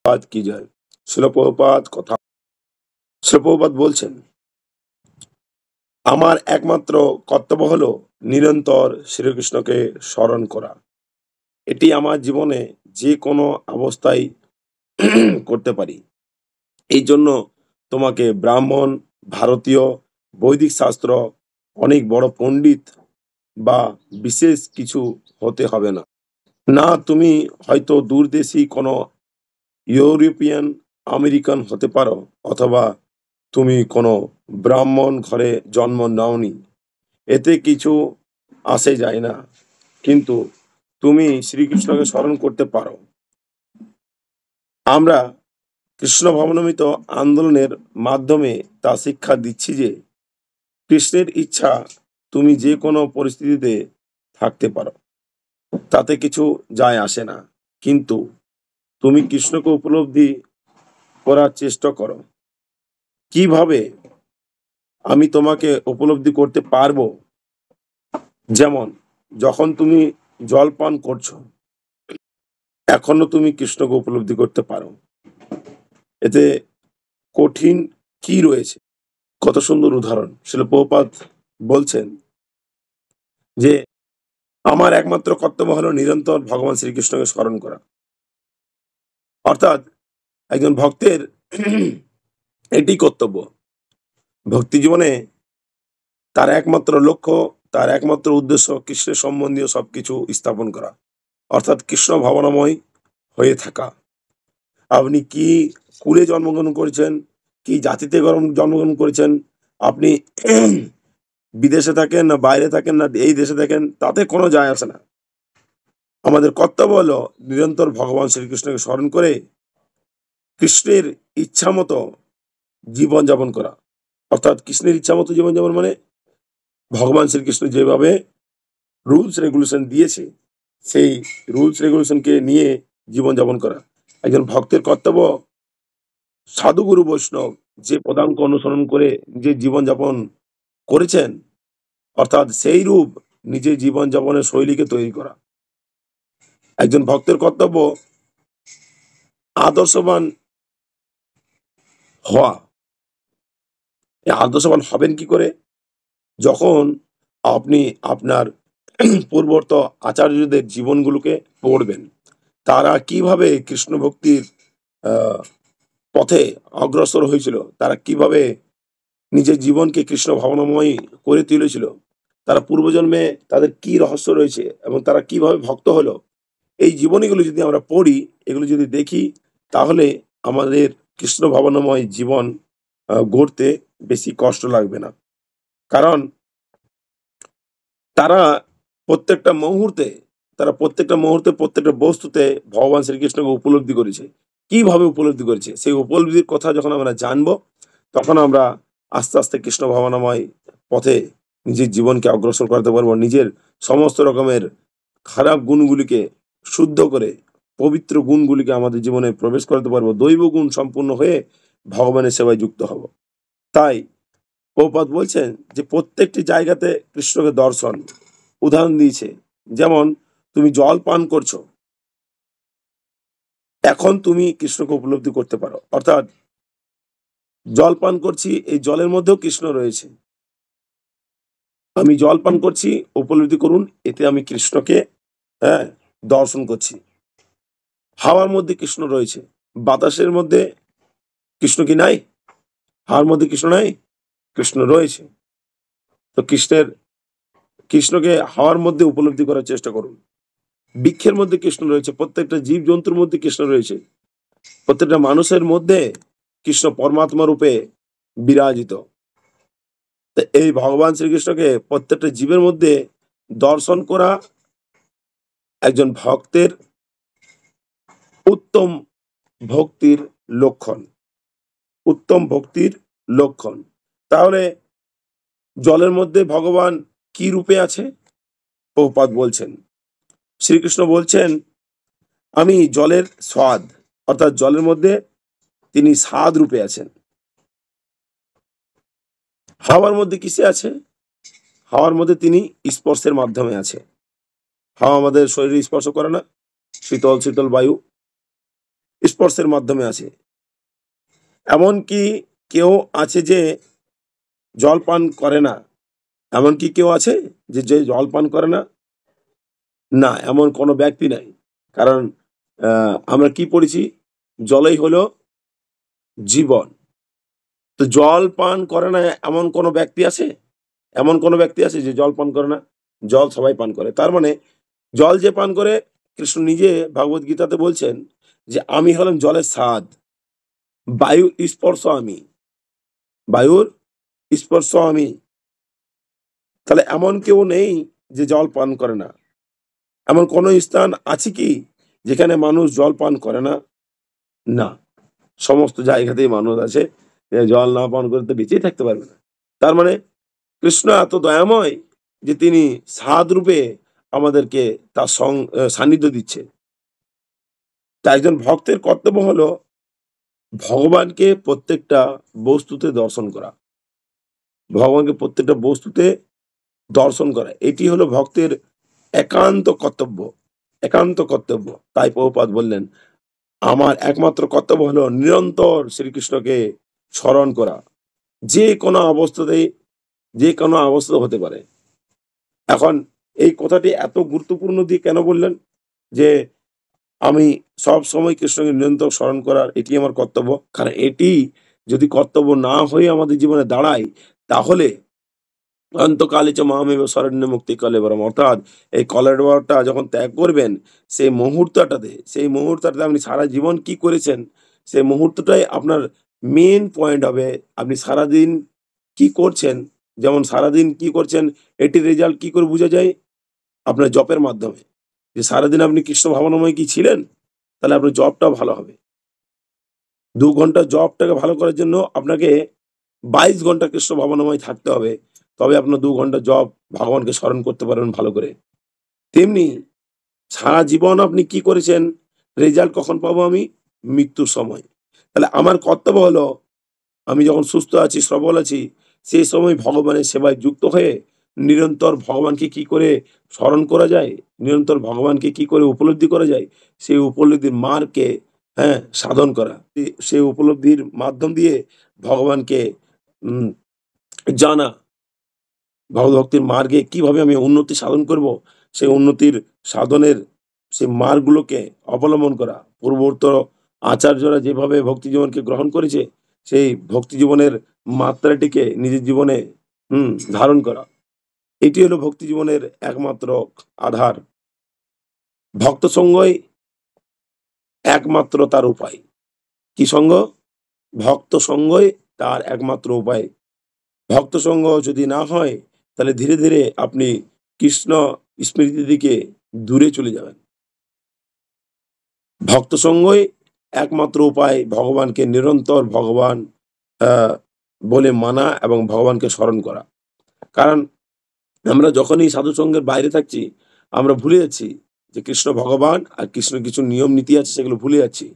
পাদ কি যায় শিলপ্রপাত কথা শিলপ্রপাত বলছেন, আমার একমাত্র কর্তব্য হলো নিরন্তর শ্রীকৃষ্ণকে স্মরণ করা। এটি আমার জীবনে যে কোনো অবস্থায় করতে পারি। এই জন্য তোমাকে ব্রাহ্মণ, ভারতীয়, বৈদিক শাস্ত্র, অনেক বড় পণ্ডিত বা বিশেষ কিছু হতে হবে না। না, তুমি হয়তো দূরদেশী কোনো ইউরোপিয়ান আমেরিকান হতে পারো, অথবা তুমি কোনো ব্রাহ্মণ ঘরে জন্ম নাওনি, এতে কিছু আসে যায় না। কিন্তু তুমি শ্রীকৃষ্ণকে স্মরণ করতে পারো। আমরা কৃষ্ণ ভবনমিত আন্দোলনের মাধ্যমে তা শিক্ষা দিচ্ছি যে কৃষ্ণের ইচ্ছা তুমি যে কোনো পরিস্থিতিতে থাকতে পারো, তাতে কিছু যায় আসে না। কিন্তু তুমি কৃষ্ণকে উপলব্ধি করার চেষ্টা করো। কিভাবে আমি তোমাকে উপলব্ধি করতে পারবো? যেমন, যখন তুমি জল পান করছো, এখনো তুমি কৃষ্ণকে উপলব্ধি করতে পারো। এতে কঠিন কি রয়েছে? কত সুন্দর উদাহরণ! শিল প্রভুপাদ বলছেন যে আমার একমাত্র কর্তব্য হলো নিরন্তর ভগবান শ্রীকৃষ্ণকে স্মরণ করা। অর্থাৎ একজন ভক্তের এটি কর্তব্য। ভক্তি জীবনে তার একমাত্র লক্ষ্য, তার একমাত্র উদ্দেশ্য কৃষ্ণের সম্বন্ধীয় সবকিছু স্থাপন করা, অর্থাৎ কৃষ্ণ ভাবনাময় হয়ে থাকা। আপনি কি কুলে জন্মগ্রহণ করেছেন, কি জাতিতে জন্মগ্রহণ করেছেন, আপনি বিদেশে থাকেন না বাইরে থাকেন না এই দেশে থাকেন, তাতে কোনো যায় আসে না। আমাদের কর্তব্য হলো নিরন্তর ভগবান শ্রীকৃষ্ণকে স্মরণ করে কৃষ্ণের ইচ্ছা মতো জীবনযাপন করা। অর্থাৎ কৃষ্ণের ইচ্ছা মতো জীবনযাপন মানে ভগবান শ্রীকৃষ্ণ যেভাবে রুলস রেগুলেশন দিয়েছে, সেই রুলস রেগুলেশনকে নিয়ে জীবনযাপন করা। একজন ভক্তের কর্তব্য সাধুগুরু বৈষ্ণব যে পদাঙ্ক অনুসরণ করে নিজের জীবনযাপন করেছেন, অর্থাৎ সেই রূপ নিজের জীবনযাপনের শৈলীকে তৈরি করা। একজন ভক্তের কর্তব্য আদর্শবান হওয়া। এই আদর্শবান হবেন কি করে? যখন আপনি আপনার পূর্ববর্ত আচার্যদের জীবনগুলোকে পড়বেন, তারা কিভাবে কৃষ্ণ ভক্তির আহ, পথে অগ্রসর হয়েছিল, তারা কিভাবে নিজের জীবনকে কৃষ্ণ ভাবনাময় করে তুলেছিল, তারা পূর্বজন্মে তাদের কি রহস্য রয়েছে এবং তারা কিভাবে ভক্ত হলো, এই জীবনীগুলো যদি আমরা পড়ি, এগুলো যদি দেখি, তাহলে আমাদের কৃষ্ণ ভাবনাময় জীবন গড়তে বেশি কষ্ট লাগবে না। কারণ তারা প্রত্যেকটা মুহূর্তে প্রত্যেকটা বস্তুতে ভগবান শ্রীকৃষ্ণকে উপলব্ধি করেছে। কিভাবে উপলব্ধি করেছে, সেই উপলব্ধির কথা যখন আমরা জানবো, তখন আমরা আস্তে আস্তে কৃষ্ণ ভাবনাময় পথে নিজের জীবনকে অগ্রসর করতে পারবো। নিজের সমস্ত রকমের খারাপ গুণগুলিকে শুদ্ধ করে পবিত্র গুণগুলিকে আমাদের জীবনে প্রবেশ করতে পারবো। দৈব গুণ সম্পূর্ণ হয়ে ভগবানের সেবায় যুক্ত হব। তাই প্রভুপাদ বলছেন যে প্রত্যেকটি জায়গাতে কৃষ্ণকে দর্শন। উদাহরণ দিয়েছে, যেমন তুমি জল পান করছো, এখন তুমি কৃষ্ণকে উপলব্ধি করতে পারো। অর্থাৎ জল পান করছি, এই জলের মধ্যেও কৃষ্ণ রয়েছে। আমি জল পান করছি, উপলব্ধি করুন, এতে আমি কৃষ্ণকে হ্যাঁ দর্শন করছি। হাওয়ার মধ্যে কৃষ্ণ রয়েছে, বাতাসের মধ্যে কৃষ্ণ কি নাই? হাওয়ার মধ্যে কৃষ্ণ নাই? কৃষ্ণ রয়েছে। তো কৃষ্ণকে হাওয়ার মধ্যে উপলব্ধি করার চেষ্টা করুন। বৃক্ষের মধ্যে কৃষ্ণ রয়েছে, প্রত্যেকটা জীব জন্তুর মধ্যে কৃষ্ণ রয়েছে, প্রত্যেকটা মানুষের মধ্যে কৃষ্ণ পরমাত্মা রূপে বিরাজিত। তো এই ভগবান শ্রীকৃষ্ণকে প্রত্যেকটা জীবের মধ্যে দর্শন করা একজন ভক্তের উত্তম ভক্তির লক্ষণ। উত্তম ভক্তির লক্ষণ। তাহলে জলের মধ্যে ভগবান কি রূপে আছে? প্রভুপাদ বলছেন, শ্রীকৃষ্ণ বলছেন, আমি জলের স্বাদ, অর্থাৎ জলের মধ্যে তিনি স্বাদ রূপে আছেন। হাওয়ার মধ্যে কিসে আছে? হাওয়ার মধ্যে তিনি স্পর্শের মাধ্যমে আছে। হাওয়া আমাদের শরীরে স্পর্শ করে না? শীতল শীতল বায়ু, স্পর্শের মাধ্যমে আছে। এমনকি কেউ আছে যে জল পান করে না? এমন কি কেউ আছে যে জল পান করে না? না, এমন কোনো ব্যক্তি নাই। কারণ আমরা কি পড়েছি? জলই হলো জীবন। তো জল পান করে না এমন কোনো ব্যক্তি আছে? এমন কোনো ব্যক্তি আছে যে জল পান করে না? জল সবাই পান করে। তার মানে জল যে পান করে, কৃষ্ণ নিজে ভগবদ্গীতাতে বলছেন যে, "আমি হলাম জলের স্বাদ, বায়ু স্পর্শ আমি, বায়ুর স্পর্শ আমি।" তাহলে এমন কেউ নেই যে জল পান করে না। এমন কোনো স্থান আছে কি যেখানে মানুষ জল পান করে না? না। সমস্ত জায়গাতেই মানুষ আছে যে জল না পান করে তো বেঁচেই থাকতে পারবে না। তার মানে কৃষ্ণ এত দয়াময় যে তিনি স্বাদ রূপে আমাদেরকে তার সান্নিধ্য দিচ্ছে। তাই একজন ভক্তের কর্তব্য হলো ভগবানকে প্রত্যেকটা বস্তুতে দর্শন করা। ভগবানকে প্রত্যেকটা বস্তুতে দর্শন করা। এটি হলো ভক্তের একান্ত কর্তব্য, একান্ত কর্তব্য। তাই প্রভুপাদ বললেন, "আমার একমাত্র কর্তব্য হলো নিরন্তর শ্রীকৃষ্ণকে স্মরণ করা।" যে কোনো অবস্থাতেই, যে কোনো অবস্থা হতে পারে। এখন এই কথাটি এত গুরুত্বপূর্ণ দিয়ে কেন বললেন? যে আমি সবসময় কৃষ্ণকে নিরন্তর স্মরণ করার এটি আমার কর্তব্য। কারণ এটি যদি কর্তব্য না হয়ে আমাদের জীবনে দাঁড়ায়, তাহলে অন্তকালে চ মামেব শরণ্য মুক্তি কলেবরম, অর্থাৎ এই কলেবরটা যখন ত্যাগ করবেন, সেই মুহূর্তটাতে আপনি সারা জীবন কি করেছেন, সেই মুহূর্তটাই আপনার মেইন পয়েন্ট হবে। আপনি সারাদিন কি করছেন, যেমন সারাদিন কি করছেন, এটির রেজাল্ট কি করে বোঝা যায়? আপনার জপের মাধ্যমে। যে সারাদিন আপনি কৃষ্ণ ভাবনাময় কি ছিলেন? তাহলে আপনার জবটাও ভালো হবে। ২ ঘন্টা জবটাকে ভালো করার জন্য আপনাকে ২২ ঘন্টা কৃষ্ণ ভাবনাময় থাকতে হবে। তবে আপনার ২ ঘন্টা জব ভগবানকে স্মরণ করতে পারবেন ভালো করে। তেমনি সারা জীবন আপনি কি করেছেন, রেজাল্ট কখন পাবো আমি? মৃত্যুর সময়। তাহলে আমার কর্তব্য হলো আমি যখন সুস্থ আছি, সবল আছি, সেই সময় ভগবানের সেবায় যুক্ত হয়ে নিরন্তর ভগবানকে কি করে স্মরণ করা যায়, নিরন্তর ভগবানকে কি করে উপলব্ধি করা যায়, সেই উপলব্ধির মার্গকে সাধন করা। সেই উপলব্ধির মাধ্যম দিয়ে ভগবানকে উম জানা, ভগবত ভক্তির মার্গে কিভাবে আমি উন্নতি সাধন করব, সেই উন্নতির সাধনের সেই মার্গগুলোকে অবলম্বন করা। পূর্বোত্তর আচার্যরা যেভাবে ভক্তি জীবনকে গ্রহণ করেছে, সেই ভক্তি জীবনের মাত্রাটিকে নিজের জীবনে হুম, ধারণ করা। এটি হলো ভক্তি জীবনের একমাত্র আধার। ভক্ত সঙ্গই একমাত্র তার উপায়। কি সঙ্গ? ভক্ত সঙ্গই তার একমাত্র উপায়। ভক্ত সঙ্গ যদি না হয়, তাহলে ধীরে ধীরে আপনি কৃষ্ণ স্মৃতির দিকে দূরে চলে যাবেন। ভক্ত সঙ্গই একমাত্র উপায় ভগবানকে নিরন্তর ভগবান আহ, বলে মানা এবং ভগবানকে স্মরণ করা। কারণ আমরা যখনই সাধু সঙ্গের বাইরে থাকছি, আমরা ভুলে যাচ্ছি যে কৃষ্ণ ভগবান আর কৃষ্ণ কিছু নিয়ম নীতি আছে, সেগুলো ভুলে যাচ্ছি।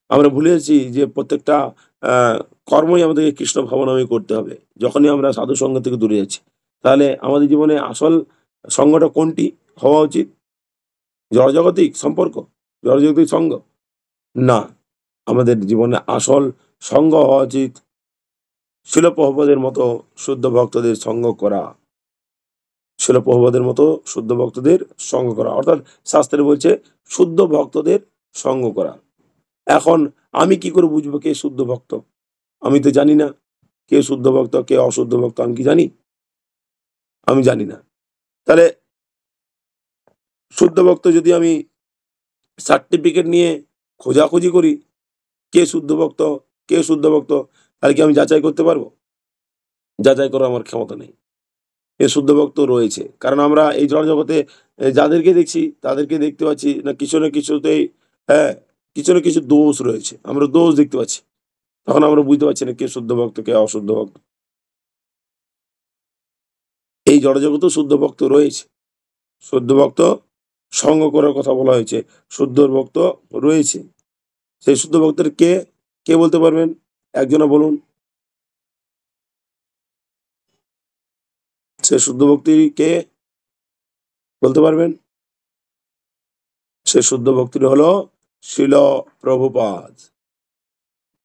আমরা ভুলে যাচ্ছি যে প্রত্যেকটা আহ, কর্মই আমাদেরকে কৃষ্ণ ভাবনাময় করতে হবে যখনই আমরা সাধু সঙ্গ থেকে দূরে যাচ্ছি। তাহলে আমাদের জীবনে আসল সঙ্গটা কোনটি হওয়া উচিত? জড়জাগতিক সম্পর্ক, জড়জাগতিক সঙ্গ? না, আমাদের জীবনে আসল সঙ্গ হওয়া উচিত শিল প্রভুপাদের মতো শুদ্ধ ভক্তদের সঙ্গ করা। শিল প্রভুপাদের মতো শুদ্ধ ভক্তদের সঙ্গ করা, অর্থাৎ শাস্ত্রে বলছে শুদ্ধ ভক্তদের সঙ্গ করা। এখন আমি কি করে বুঝবো কে শুদ্ধ ভক্ত? আমি তো জানি না কে শুদ্ধ ভক্ত কে অশুদ্ধ ভক্ত, আমি কি জানি? আমি জানি না। তাহলে শুদ্ধ ভক্ত যদি আমি সার্টিফিকেট নিয়ে খোঁজাখুঁজি করি কে শুদ্ধ ভক্ত, কে শুদ্ধ ভক্ত, তাহলে কি আমি যাচাই করতে পারবো? যাচাই করার আমার ক্ষমতা নেই। এ শুদ্ধ ভক্ত রয়েছে। কারণ আমরা এই জড় জগতে যাদেরকে দেখছি তাদেরকে দেখতে পাচ্ছি না কিছু না কিছুতেই হ্যাঁ, কিছু না কিছু দোষ রয়েছে। আমরা দোষ দেখতে পাচ্ছি। তখন আমরা বুঝতে পারছি না কে শুদ্ধ ভক্ত, কে অশুদ্ধ ভক্ত। এই জড় জগতেও শুদ্ধ ভক্ত রয়েছে। শুদ্ধ ভক্ত সঙ্গ করার কথা বলা হয়েছে। শুদ্ধ ভক্ত রয়েছে। সেই শুদ্ধ ভক্তের কে, কে বলতে পারবেন? একজনা বলুন। সে শুদ্ধ ভক্তি কে বলতে পারবেন? সে শুদ্ধ ভক্তির হলো শিল প্রভুপাদ।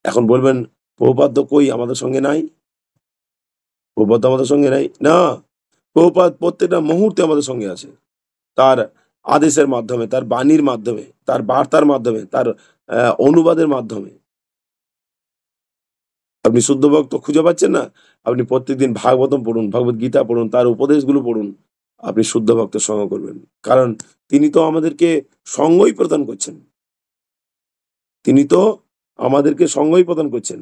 এখন বলবেন প্রভুপাদ তো কই আমাদের সঙ্গে নাই, প্রভুপাদ তো আমাদের সঙ্গে নাই। না, প্রভুপাদ প্রত্যেকটা মুহূর্তে আমাদের সঙ্গে আছে, তার আদেশের মাধ্যমে, তার বাণীর মাধ্যমে, তার বার্তার মাধ্যমে, তার অনুবাদের মাধ্যমে। আপনি শুদ্ধ ভক্ত খুঁজে পাচ্ছেন না, আপনি প্রত্যেকদিন ভাগবতম পড়ুন, ভগবত গীতা পড়ুন, তার উপদেশগুলো পড়ুন, আপনি শুদ্ধ ভক্তের সঙ্গ করবেন। কারণ তিনি তো আমাদেরকে সঙ্গই প্রদান করছেন, তিনি তো আমাদেরকে সঙ্গই প্রদান করছেন।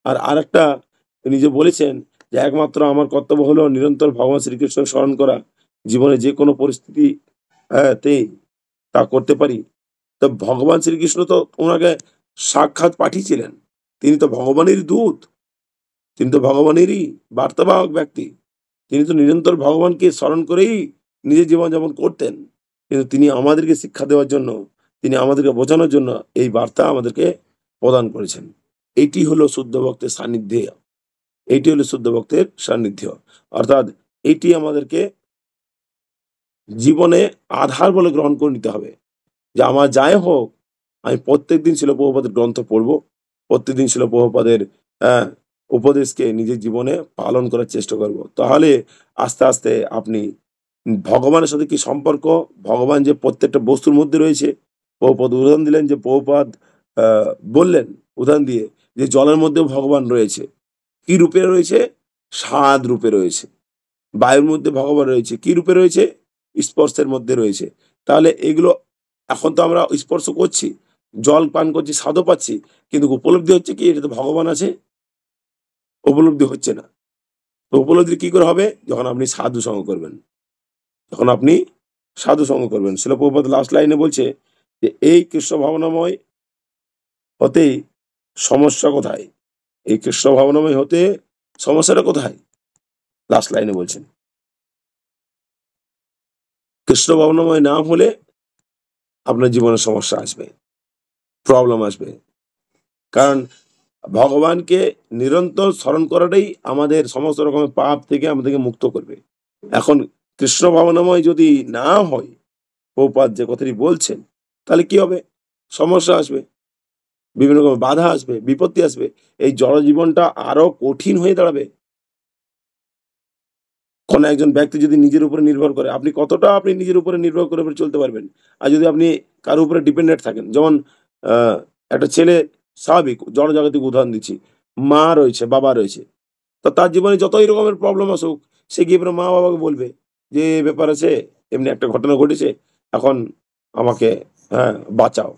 আর আরেকটা তিনি যে বলেছেন যে একমাত্র আমার কর্তব্য হলো নিরন্তর ভগবান শ্রীকৃষ্ণ স্মরণ করা, জীবনে যে কোনো পরিস্থিতি তে তা করতে পারি। তো ভগবান শ্রীকৃষ্ণ তো ওনাকে সাক্ষাৎ পাঠিয়েছিলেন, তিনি তো ভগবানেরই দূত, তিনি তো ভগবানেরই বার্তাবাহক ব্যক্তি, তিনি তো নিরন্তর ভগবানকে স্মরণ করেই নিজের জীবনযাপন করতেন। কিন্তু তিনি আমাদেরকে শিক্ষা দেওয়ার জন্য, তিনি আমাদেরকে বোঝানোর জন্য এই বার্তা আমাদেরকে প্রদান করেছেন। এটি হলো শুদ্ধ ভক্তের সান্নিধ্য, এইটি হলো শুদ্ধ ভক্তের সান্নিধ্য। অর্থাৎ এটি আমাদেরকে জীবনে আধার বলে গ্রহণ করে নিতে হবে যে আমার যাই হোক, আমি প্রত্যেকদিন শিল প্রভুপাদের গ্রন্থ পড়বো, প্রত্যেকদিন শিল প্রভুপাদের আহ, উপদেশকে নিজের জীবনে পালন করার চেষ্টা করব। তাহলে আস্তে আস্তে আপনি ভগবানের সাথে কি সম্পর্ক, ভগবান যে প্রত্যেকটা বস্তুর মধ্যে রয়েছে, প্রভুপাদ উদাহরণ দিলেন যে প্রভুপাদ বললেন উদাহরণ দিয়ে যে জলের মধ্যে ভগবান রয়েছে, কি রূপে রয়েছে? 7 রূপে রয়েছে। বায়ুর মধ্যে ভগবান রয়েছে, কি রূপে রয়েছে? স্পর্শের মধ্যে রয়েছে। তাহলে এগুলো এখন তো আমরা স্পর্শ করছি, জল পান করছি, স্বাদও পাচ্ছি, কিন্তু উপলব্ধি হচ্ছে কি এটা তো ভগবান আছে? উপলব্ধি হচ্ছে না। তো উপলব্ধি কি করে হবে? যখন আপনি সাধু সঙ্গ করবেন, যখন আপনি সাধু সঙ্গ করবেন। শিল প্রভুপাদ লাস্ট লাইনে বলছে যে এই কৃষ্ণ ভাবনাময় হতে সমস্যা কোথায়? এই কৃষ্ণ ভাবনাময় হতে সমস্যাটা কোথায়? লাস্ট লাইনে বলছেন কৃষ্ণ ভাবনাময় নাম হলে আপনার জীবনে সমস্যা আসবে, প্রবলেম আসবে। কারণ ভগবানকে নিরন্তর স্মরণ করাটাই আমাদের সমস্ত রকমের পাপ থেকে আমাদেরকে মুক্ত করবে। এখন কৃষ্ণ ভাবনাময় যদি না হয়, প্রভুপাদ যে কথাটি বলছেন, তাহলে কি হবে? সমস্যা আসবে, বিভিন্ন রকম বাধা আসবে, বিপত্তি আসবে, এই জড়জীবনটা আরো কঠিন হয়ে দাঁড়াবে। কোন একজন ব্যক্তি যদি নিজের উপরে নির্ভর করে, আপনি কতটা আপনি নিজের উপরে নির্ভর করে চলতে পারবেন? আর যদি আপনি কারো উপরে ডিপেন্ডেন্ট থাকেন, যেমন একটা ছেলে, স্বাভাবিক জড়জাগতিক উদাহরণ দিচ্ছি, মা রয়েছে, বাবা রয়েছে, তো তার জীবনে যতই রকমের প্রবলেম আসুক, সে গিয়ে এবার মা বাবাকে বলবে যে "এ ব্যাপার আছে, এমনি একটা ঘটনা ঘটেছে, এখন আমাকে বাঁচাও।"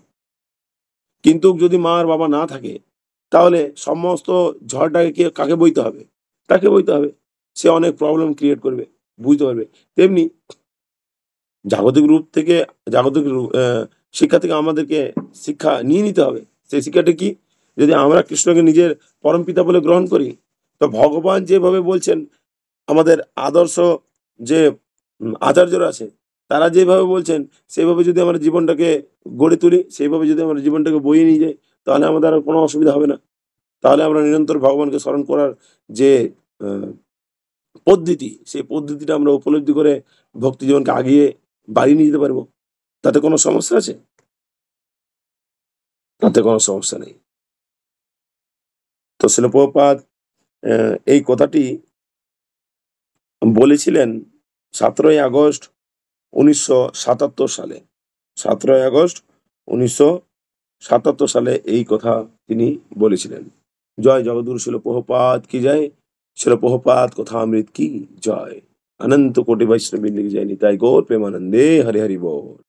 কিন্তু যদি মা আর বাবা না থাকে, তাহলে সমস্ত ঝড়টাকে কাকে বইতে হবে? তাকে বইতে হবে। সে অনেক প্রবলেম ক্রিয়েট করবে, বুঝতে পারবে। তেমনি জাগতিক রূপ থেকে, জাগতিক শিক্ষা থেকে আমাদেরকে শিক্ষা নিয়ে নিতে হবে। সেই শিক্ষাটা কি? যদি আমরা কৃষ্ণকে নিজের পরম পিতা বলে গ্রহণ করি, তো ভগবান যেভাবে বলছেন, আমাদের আদর্শ যে আচার্যরা আছে, তারা যেভাবে বলছেন, সেভাবে যদি আমরা জীবনটাকে গড়ে তুলি, সেইভাবে যদি আমরা জীবনটাকে বইয়ে নিয়ে যাই, তাহলে আমাদের আর কোনো অসুবিধা হবে না। তাহলে আমরা নিরন্তর ভগবানকে স্মরণ করার যে আহ, পদ্ধতি, সেই পদ্ধতিটা আমরা উপলব্ধি করে ভক্তি জীবনকে আগিয়ে বাড়িয়ে নিয়ে যেতে পারবো। তাতে কোনো সমস্যা আছে? তাতে কোনো সমস্যা নেই। তো শিল প্রভুপাদ এই কথাটি বলেছিলেন 17ই আগস্ট 1977 সালে। 17ই আগস্ট 1977 সালে এই কথা তিনি বলেছিলেন। জয় জগদ্গুরু শিল প্রভুপাদ কি জয়, শিল প্রভুপাদ কথা অমৃত কি জয়। अनंत कोटि वैष्णव बिंद की जय, निताय गौर प्रेमानंदे, हरि हरि बोल।